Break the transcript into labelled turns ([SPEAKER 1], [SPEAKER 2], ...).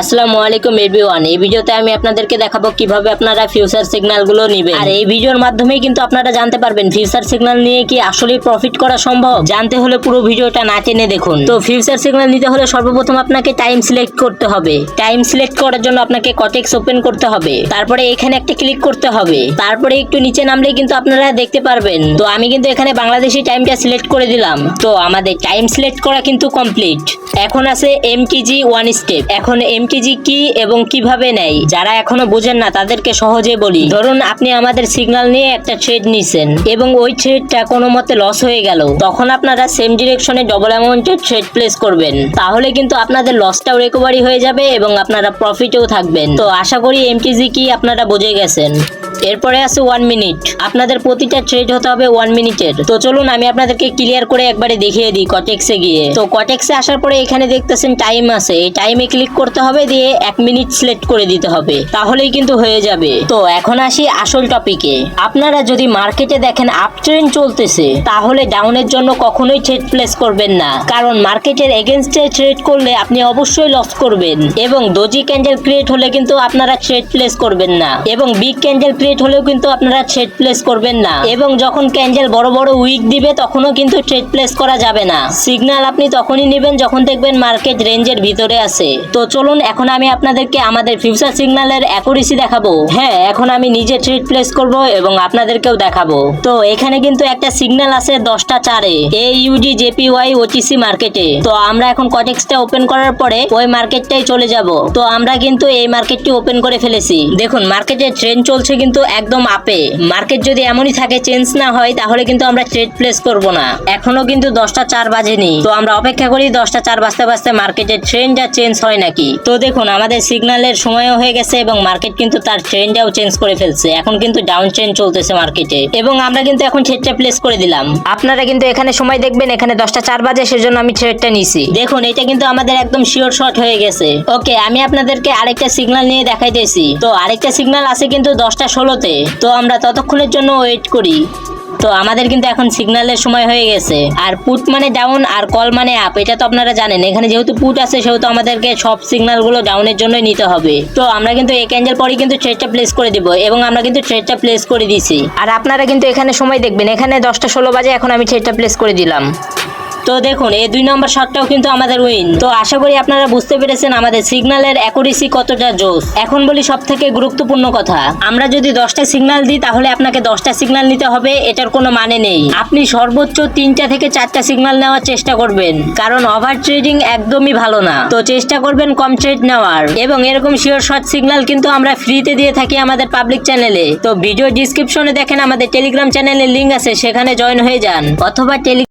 [SPEAKER 1] আসসালামু আলাইকুম এভরিওয়ান। এই ভিডিওতে আমি আপনাদেরকে দেখাবো কিভাবে আপনারা ফিউচার সিগন্যাল গুলো নেবেন। আর এই ভিডিওর মাধ্যমেই কিন্তু আপনারা জানতে পারবেন ফিউচার সিগন্যাল নিয়ে কি আসলেই প্রফিট করা সম্ভব। জানতে হলে পুরো ভিডিওটা না টেনে দেখুন। তো ফিউচার সিগন্যাল নিতে হলে সর্বপ্রথম আপনাকে টাইম সিলেক্ট করতে হবে। টাইম সিলেক্ট করার জন্য আপনাকে কটেক্স ওপেন করতে হবে, তারপরে এখানে একটা ক্লিক করতে হবে, তারপরে একটু নিচে নামলেই কিন্তু আপনারা দেখতে পারবেন। তো আমি কিন্তু এখানে বাংলাদেশি টাইমটা সিলেক্ট করে দিলাম। তো আমাদের টাইম সিলেক্ট করা কিন্তু কমপ্লিট। এখন আছে এমটিজি ওয়ান স্টেপ। এখন এমটিজি কি এবং কিভাবে নেয়, যারা এখনো বুঝেন না তাদেরকে সহজে বলি। ধরুন আপনি আমাদের সিগন্যাল নিয়ে একটা ট্রেড নিছেন এবং ওই ট্রেডটা কোনো মতে লস হয়ে গেল, তখন আপনারা সেম ডিরেকশনে ডবল অ্যামাউন্টের ট্রেড প্লেস করবেন। তাহলে কিন্তু আপনাদের লসটাও রিকভারি হয়ে যাবে এবং আপনারা প্রফিটেও থাকবেন। তো আশা করি এমটিজি কি আপনারা বুঝে গেছেন। এরপরে আছে 1 মিনিট। আপনাদের প্রতিটা ট্রেড হতে হবে 1 মিনিটের। তো চলুন আমি আপনাদেরকে ক্লিয়ার করে একবারে দেখিয়ে দিই কটেক্সে গিয়ে। তো কটেক্সে আসার পরে এখানে দেখতেছেন টাইম আছে, এই টাইমে ক্লিক করতে হবে, দিয়ে 1 মিনিট সিলেক্ট করে দিতে হবে, তাহলেই কিন্তু হয়ে যাবে। তো এখন আসি আসল টপিকে। আপনারা যদি মার্কেটে দেখেন আপ ট্রেন্ড চলতেছে, তাহলে ডাউনের জন্য কখনোই ট্রেড প্লেস করবেন না, কারণ মার্কেটের এগেইনস্টে ট্রেড করলে আপনি অবশ্যই লস করবেন। এবং ডোজি ক্যান্ডেল ক্রিয়েট হলে কিন্তু আপনারা ট্রেড প্লেস করবেন না, এবং বিগ ক্যান্ডেল হলেও কিন্তু আপনারা ট্রেড প্লেস করবেন না। এবং যখন ক্যান্ডেল বড় বড় উইক দিবে তখনও কিন্তু ট্রেড প্লেস করা যাবে না। সিগন্যাল আপনি তখনই নেবেন যখন দেখবেন মার্কেট রেঞ্জের ভিতরে আছে। তো চলুন এখন আমি আপনাদেরকে আমাদের ফিউচার সিগন্যালের অ্যাকুরেসি দেখাবো। হ্যাঁ, এখন আমি নিজে ট্রেড প্লেস করব এবং আপনাদেরকেও দেখাবো। তো এখানে কিন্তু একটা সিগন্যাল আছে 10টা 4-এ AUD JPY OTC মার্কেটে। তো আমরা এখন কটেক্সটা ওপেন করার পরে ওই মার্কেটটাই চলে যাব। তো আমরা কিন্তু এই মার্কেটটি ওপেন করে ফেলেছি। দেখুন মার্কেটের ট্রেন্ড চলছে কিন্তু একদম আপে। মার্কেট যদি এমনই থাকে, চেঞ্জ না হয়, তাহলে কিন্তু আমরা ট্রেড প্লেস করব না। এখনো কিন্তু 10টা 4 বাজেনি। তো আমরা অপেক্ষা করি 10টা 4 বাজতে বাজতে মার্কেটের ট্রেন্ডটা চেঞ্জ হয় নাকি। তো দেখুন আমাদের সিগন্যালের সময়ও হয়ে গেছে এবং মার্কেট কিন্তু তার ট্রেন্ডটাও চেঞ্জ করে ফেলছে। এখন কিন্তু ডাউন ট্রেন্ড চলতেছে মার্কেটে এবং আমরা কিন্তু এখন ট্রেডটা প্লেস করে দিলাম। আপনারা কিন্তু এখানে সময় দেখবেন, এখানে 10টা 4 বাজে, সেজন্য আমি ট্রেডটা নিছি। দেখুন এটা কিন্তু আমাদের একদম শিওর শট হয়ে গেছে। ওকে, আমি আপনাদেরকে আরেকটা সিগন্যাল নিয়ে দেখাইতেছি। তো আরেকটা সিগন্যাল আছে কিন্তু 10টা 16-তে। তো আমরা ততক্ষণের জন্য ওয়েট করি। তো আমাদের কিন্তু এখন সিগন্যালের সময় হয়ে গেছে। আর পুট মানে ডাউন আর কল মানে আপ, এটা তো আপনারা জানেন। এখানে যেহেতু পুট আছে সেহেতু আমাদেরকে সব সিগন্যালগুলো ডাউনের জন্যই নিতে হবে। তো আমরা কিন্তু এই ক্যান্ডেল পরে কিন্তু ট্রেডটা প্লেস করে দিব এবং আমরা কিন্তু ট্রেডটা প্লেস করে দিছি। আর আপনারা কিন্তু এখানে সময় দেখবেন, এখানে 10টা 16 বাজে, এখন আমি ট্রেডটা প্লেস করে দিলাম। তো দেখুন এই 2 নম্বর শটটাও কিন্তু আমাদের উইন। তো আশা করি আপনারা বুঝতে পেরেছেন আমাদের সিগন্যালের অ্যাকুরেসি কতটা জোস। এখন বলি সবথেকে গুরুত্বপূর্ণ কথা, আমরা যদি 10টা সিগন্যাল দিই তাহলে আপনাকে 10টা সিগন্যাল নিতে হবে, এটার কোনো মানে নেই। আপনি সর্বোচ্চ 3টা থেকে 4টা সিগন্যাল নেওয়ার চেষ্টা করবেন, কারণ ওভার ট্রেডিং একদমই ভালো না। তো চেষ্টা করবেন কম ট্রেড নেওয়ার। এবং এরকম শিওর শর্ট সিগন্যাল কিন্তু আমরা ফ্রিতে দিয়ে থাকি আমাদের পাবলিক চ্যানেলে। তো ভিডিও ডিসক্রিপশনে দেখেন আমাদের টেলিগ্রাম চ্যানেলের লিংক আছে, সেখানে জয়েন হয়ে যান, অথবা